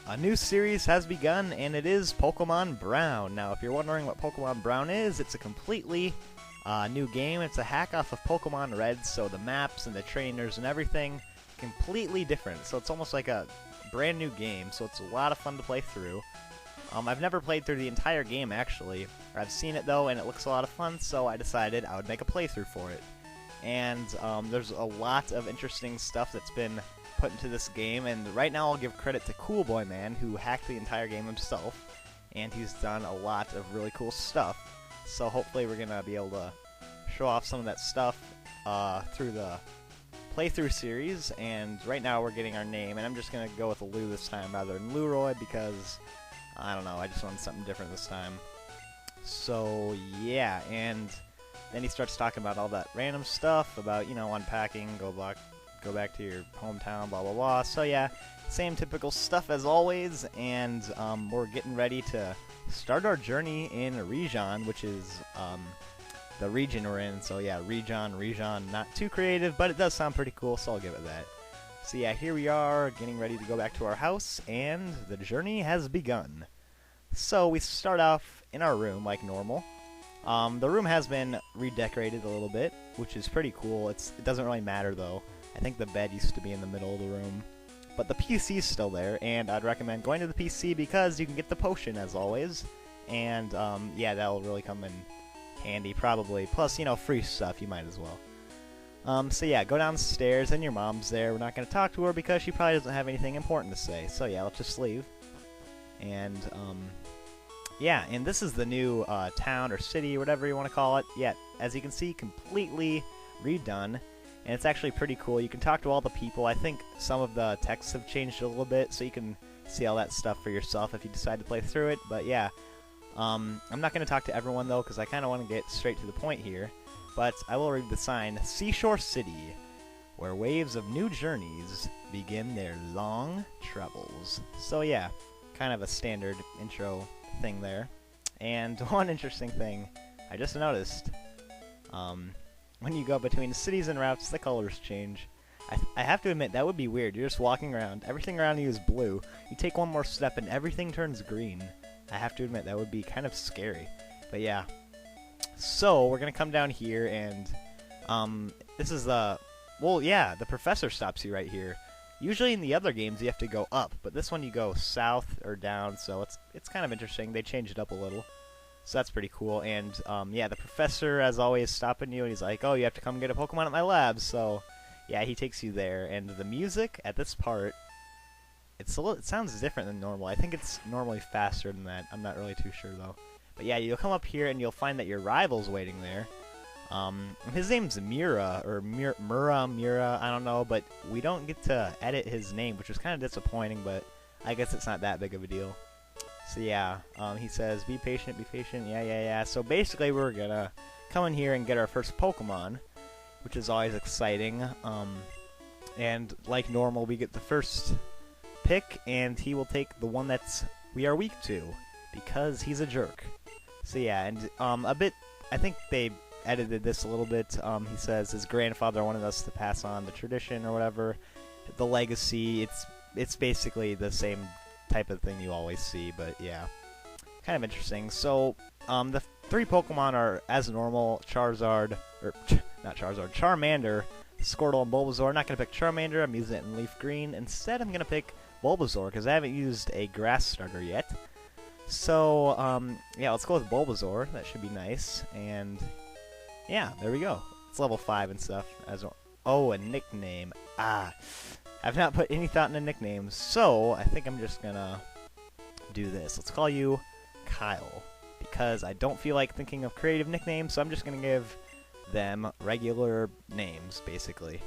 A new series has begun, and it is Pokemon Brown. Now, if you're wondering what Pokemon Brown is, it's a completely new game. It's a hack off of Pokemon Red, so the maps and the trainers and everything completely different. So it's almost like a brand new game, so it's a lot of fun to play through. I've never played through the entire game, actually. I've seen it, though, and it looks a lot of fun, so I decided I would make a playthrough for it. And there's a lot of interesting stuff that's been put into this game, and right now I'll give credit to Koolboyman, who hacked the entire game himself, and he's done a lot of really cool stuff. So hopefully we're going to be able to show off some of that stuff through the playthrough series, and right now we're getting our name, and I'm just going to go with Lou this time rather than Lueroi because, I don't know, I just wanted something different this time. So yeah, and then he starts talking about all that random stuff about, you know, unpacking, go back to your hometown, blah blah blah. So yeah, same typical stuff as always, and we're getting ready to start our journey in Rijon, which is the region we're in. So yeah, Rijon, not too creative, but it does sound pretty cool, so I'll give it that. So yeah, here we are, getting ready to go back to our house, and the journey has begun. So we start off in our room like normal. The room has been redecorated a little bit, which is pretty cool. It doesn't really matter though. I think the bed used to be in the middle of the room. But the PC is still there, and I'd recommend going to the PC because you can get the potion as always. And yeah, that'll really come in handy probably. Plus, you know, free stuff, you might as well. So yeah, go downstairs and your mom's there. We're not going to talk to her because she probably doesn't have anything important to say. So yeah, let's just leave. And yeah, and this is the new town or city or whatever you want to call it. Yeah, as you can see, completely redone. And it's actually pretty cool. You can talk to all the people. I think some of the texts have changed a little bit, so you can see all that stuff for yourself if you decide to play through it. But yeah, I'm not going to talk to everyone, though, because I kind of want to get straight to the point here. But I will read the sign, Seashore City, where waves of new journeys begin their long travels. So yeah, kind of a standard intro thing there. And one interesting thing I just noticed, when you go between the cities and routes, the colors change. I have to admit, that would be weird. You're just walking around, everything around you is blue. You take one more step and everything turns green. I have to admit, that would be kind of scary. But yeah. So, we're going to come down here and, this is the, well, yeah, the professor stops you right here. Usually in the other games you have to go up, but this one you go south or down, so it's kind of interesting. They changed it up a little. So that's pretty cool, and yeah, the professor, as always, stopping you, and he's like, oh, you have to come get a Pokemon at my lab, so yeah, he takes you there, and the music at this part, it sounds different than normal. I think it's normally faster than that. I'm not really too sure, though. But yeah, you'll come up here, and you'll find that your rival's waiting there. His name's Mura, or Mura, I don't know, but we don't get to edit his name, which was kind of disappointing, but I guess it's not that big of a deal. So yeah, he says, be patient, yeah. So basically we're gonna come in here and get our first Pokemon, which is always exciting. And like normal, we get the first pick, and he will take the one we are weak to, because he's a jerk. So yeah, and I think they edited this a little bit. He says his grandfather wanted us to pass on the tradition or whatever, the legacy. It's basically the same type of thing you always see, but yeah, kind of interesting. So the three Pokemon are as normal: Charmander, Squirtle, and Bulbasaur. I'm not gonna pick Charmander. I'm using it in Leaf Green. Instead, I'm gonna pick Bulbasaur because I haven't used a grass starter yet. So yeah, let's go with Bulbasaur. That should be nice. And yeah, there we go. It's level 5 and stuff. Oh, a nickname. I've not put any thought into nicknames, so I think I'm just gonna do this. Let's call you Kyle, because I don't feel like thinking of creative nicknames, so I'm just gonna give them regular names, basically.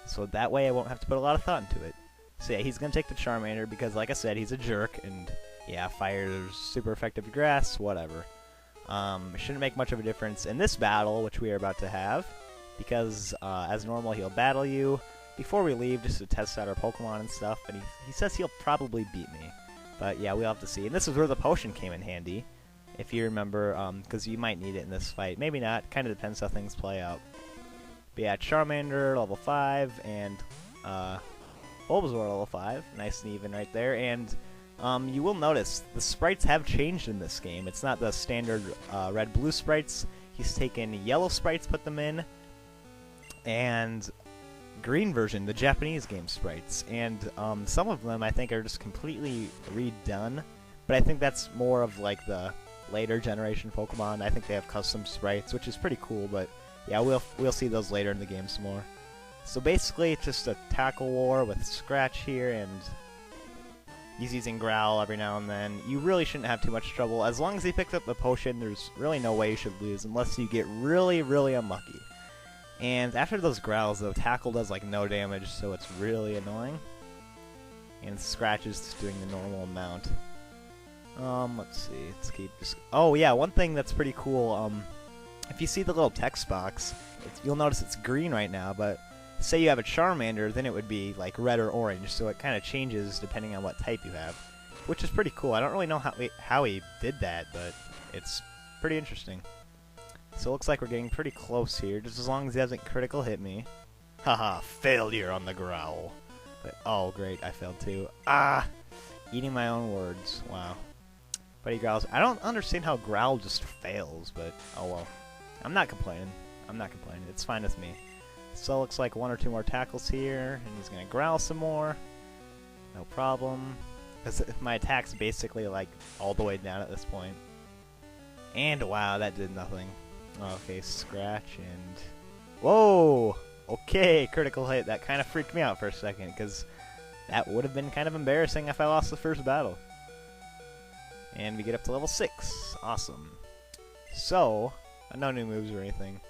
So that way I won't have to put a lot of thought into it. So yeah, he's gonna take the Charmander, because like I said, he's a jerk, and yeah, fire's super effective to grass, whatever. It shouldn't make much of a difference in this battle, which we are about to have, because as normal, he'll battle you before we leave, just to test out our Pokemon and stuff, and he says he'll probably beat me. But yeah, we'll have to see. And this is where the potion came in handy, if you remember, because you might need it in this fight. Maybe not, kind of depends how things play out. But yeah, Charmander, level 5, and Bulbasaur, level 5. Nice and even right there. And you will notice the sprites have changed in this game. It's not the standard red-blue sprites. He's taken yellow sprites, put them in, and green version, the Japanese game sprites. And some of them I think are just completely redone, but I think that's more of like the later generation Pokemon. I think they have custom sprites, which is pretty cool, but yeah, we'll see those later in the game some more. So basically, it's just a tackle war with Scratch here, and he's using Growl every now and then. You really shouldn't have too much trouble. As long as he picks up the potion, there's really no way you should lose, unless you get really, really unlucky. And after those Growls, though, Tackle does like no damage, so it's really annoying. And Scratch is just doing the normal amount. Let's see. Let's keep just. Oh yeah, one thing that's pretty cool. If you see the little text box, you'll notice it's green right now, but say you have a Charmander, then it would be like red or orange, so it kind of changes depending on what type you have, which is pretty cool. I don't really know how he did that, but it's pretty interesting. So it looks like we're getting pretty close here, just as long as he doesn't critical hit me. Haha, failure on the Growl. But, oh great, I failed too. Ah! Eating my own words, wow. But he growls. I don't understand how Growl just fails, but oh well. I'm not complaining. I'm not complaining. It's fine with me. So it looks like one or two more tackles here, and he's gonna growl some more. No problem. Because my attack's basically like all the way down at this point. And wow, that did nothing. Okay, Scratch and... Whoa! Okay, critical hit. That kind of freaked me out for a second, because that would have been kind of embarrassing if I lost the first battle. And we get up to level 6. Awesome. So, no new moves or anything.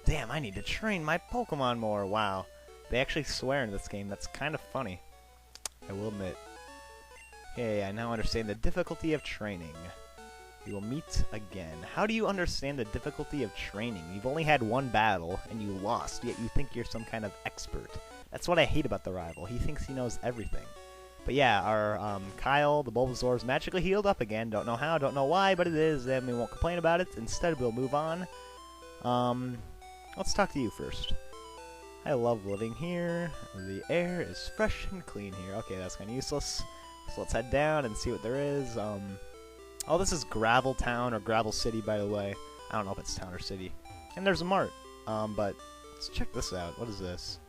Damn, I need to train my Pokemon more. Wow. They actually swear in this game. That's kind of funny. I will admit. Hey, I now understand the difficulty of training. We will meet again. How do you understand the difficulty of training? You've only had one battle, and you lost, yet you think you're some kind of expert. That's what I hate about the rival. He thinks he knows everything. But yeah, our Kyle, the Bulbasaur, is magically healed up again. Don't know how, don't know why, but it is, and we won't complain about it. Instead, we'll move on. Let's talk to you first. I love living here. The air is fresh and clean here. Okay, that's kind of useless. So let's head down and see what there is. Oh, this is Gravel Town, or Gravel City, by the way. I don't know if it's town or city. And there's a mart. But let's check this out. What is this?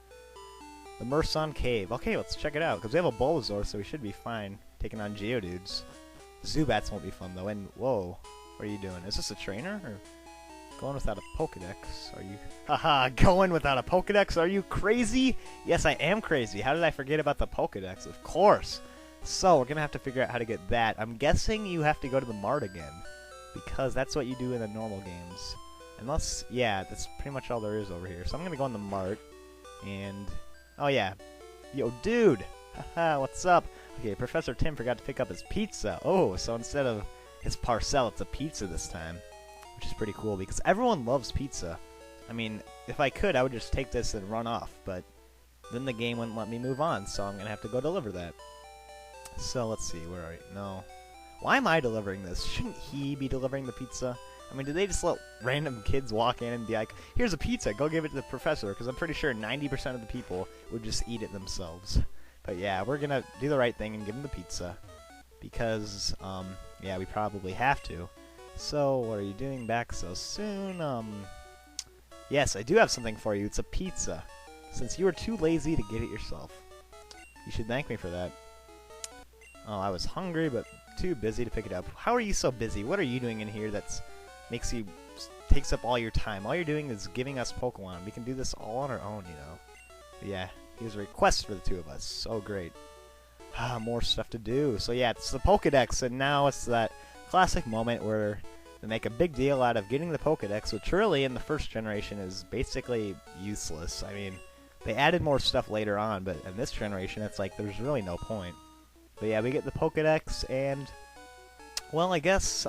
The Merson Cave. Okay, let's check it out, because we have a Bulbasaur, so we should be fine taking on Geodudes. Zubats won't be fun, though. And, whoa, what are you doing? Is this a trainer, or going without a Pokedex? Are you... Haha, going without a Pokedex? Are you crazy? Yes, I am crazy. How did I forget about the Pokedex? Of course. So, we're going to have to figure out how to get that. I'm guessing you have to go to the mart again, because that's what you do in the normal games. Unless, yeah, that's pretty much all there is over here. So I'm going to go in the mart, and... Oh, yeah. Yo, dude! Haha, what's up? Okay, Professor Tim forgot to pick up his pizza. Oh, so instead of his parcel, it's a pizza this time. Which is pretty cool, because everyone loves pizza. I mean, if I could, I would just take this and run off, but then the game wouldn't let me move on, so I'm going to have to go deliver that. So, let's see, where are you? No. Why am I delivering this? Shouldn't he be delivering the pizza? I mean, did they just let random kids walk in and be like, here's a pizza, go give it to the professor? Because I'm pretty sure 90% of the people would just eat it themselves. But yeah, we're going to do the right thing and give him the pizza. Because, yeah, we probably have to. So, what are you doing back so soon? Yes, I do have something for you. It's a pizza. Since you were too lazy to get it yourself. You should thank me for that. Oh, I was hungry, but too busy to pick it up. How are you so busy? What are you doing in here that's... takes up all your time? All you're doing is giving us Pokemon. We can do this all on our own, you know. But yeah, he has a request for the two of us. So great. More stuff to do. So yeah, it's the Pokedex, and now it's that classic moment where they make a big deal out of getting the Pokedex, which really in the first generation is basically useless. I mean, they added more stuff later on, but in this generation it's like there's really no point. But yeah, we get the Pokedex, and well, I guess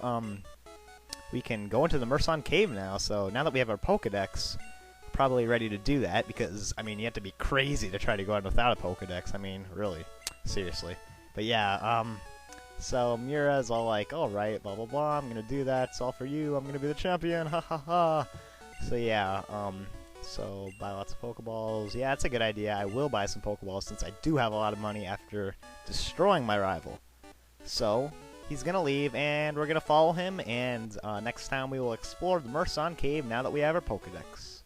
we can go into the Merson Cave now. So now that we have our Pokedex, we're probably ready to do that, because, I mean, you have to be crazy to try to go in without a Pokedex. I mean, really. Seriously. But yeah, so Mira's all like, alright, blah blah blah, I'm gonna do that, it's all for you, I'm gonna be the champion, ha ha ha. So yeah, so buy lots of Pokeballs. Yeah, that's a good idea. I will buy some Pokeballs since I do have a lot of money after destroying my rival. So he's gonna leave, and we're gonna follow him. And next time we will explore the Merson Cave now that we have our Pokedex.